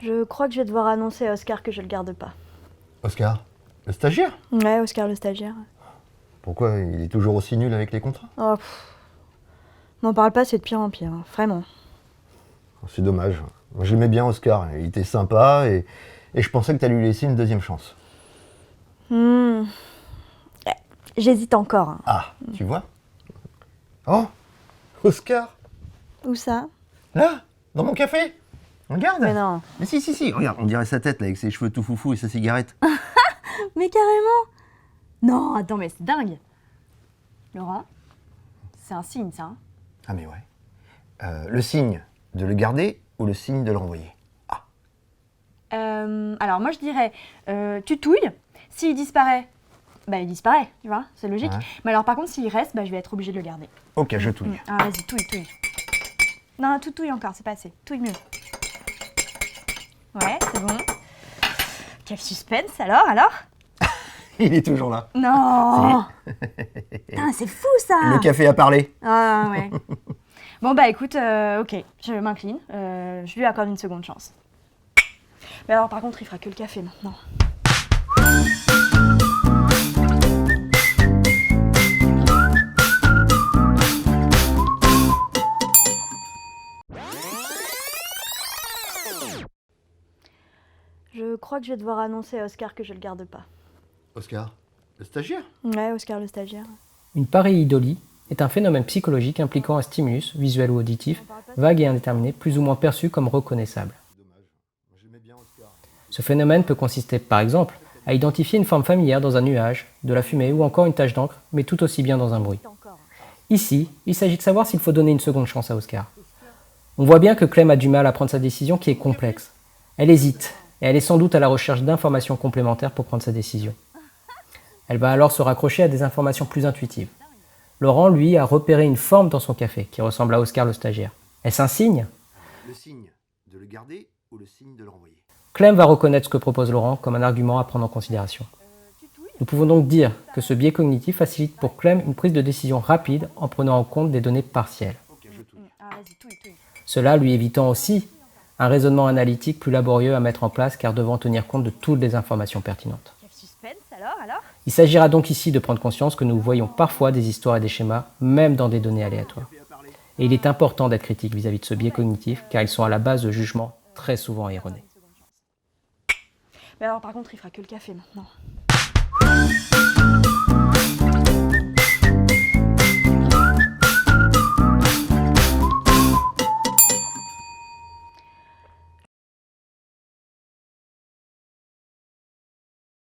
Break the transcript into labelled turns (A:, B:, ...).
A: Je crois que je vais devoir annoncer à Oscar que je le garde pas.
B: Oscar, le stagiaire?
A: Ouais, Oscar le stagiaire.
B: Pourquoi? Il est toujours aussi nul avec les contrats?
A: Oh, m'en parle pas, c'est de pire en pire, hein, vraiment.
B: C'est dommage. Moi, j'aimais bien Oscar, il était sympa et je pensais que t'allais lui laisser une deuxième chance.
A: Hmm. J'hésite encore, hein.
B: Ah, tu vois? Oh, Oscar,
A: Où ça?
B: là, dans mon café. Regarde.
A: Mais non.
B: Mais si, regarde, on dirait sa tête là avec ses cheveux tout foufou et sa cigarette.
A: Mais carrément. Non, attends, mais c'est dingue. Laurent, c'est un signe, ça, hein.
B: Ah mais ouais. Le signe de le garder ou le signe de le renvoyer? Ah.
A: Alors moi je dirais, tu touilles. S'il disparaît, bah il disparaît, tu vois, c'est logique.
B: Ouais.
A: Mais alors par contre s'il reste, bah je vais être obligée de le garder.
B: Ok, je touille.
A: Ah vas-y, touille. Non, tout touille encore, c'est pas assez. Touille mieux. Ouais, c'est bon. Quel suspense alors?
B: Il est toujours là.
A: Non. Putain, c'est fou ça.
B: Le café a parlé.
A: Ah ouais. Bon bah écoute, ok, je m'incline. Je lui accorde une seconde chance. Mais alors par contre, il fera que le café maintenant. Je crois que je vais devoir annoncer à Oscar que je le garde pas.
B: Oscar, le stagiaire?
A: Ouais, Oscar le stagiaire.
C: Une pareidolie est un phénomène psychologique impliquant un stimulus, visuel ou auditif, vague et indéterminé, plus ou moins perçu comme reconnaissable. Ce phénomène peut consister, par exemple, à identifier une forme familière dans un nuage, de la fumée ou encore une tache d'encre, mais tout aussi bien dans un bruit. Ici, il s'agit de savoir s'il faut donner une seconde chance à Oscar. On voit bien que Clem a du mal à prendre sa décision qui est complexe. Elle hésite, et elle est sans doute à la recherche d'informations complémentaires pour prendre sa décision. Elle va alors se raccrocher à des informations plus intuitives. Laurent, lui, a repéré une forme dans son café qui ressemble à Oscar le stagiaire. Est-ce un signe?
B: Le signe de le garder ou le signe de le renvoyer?
C: Clem va reconnaître ce que propose Laurent comme un argument à prendre en considération. Nous pouvons donc dire que ce biais cognitif facilite pour Clem une prise de décision rapide en prenant en compte des données partielles. Cela lui évitant aussi un raisonnement analytique plus laborieux à mettre en place car devant tenir compte de toutes les informations pertinentes.
A: Quel suspense alors?
C: Il s'agira donc ici de prendre conscience que nous voyons parfois des histoires et des schémas, même dans des données aléatoires. Et il est important d'être critique vis-à-vis de ce biais cognitif car ils sont à la base de jugements très souvent erronés.
A: Mais alors par contre, il fera que le café maintenant.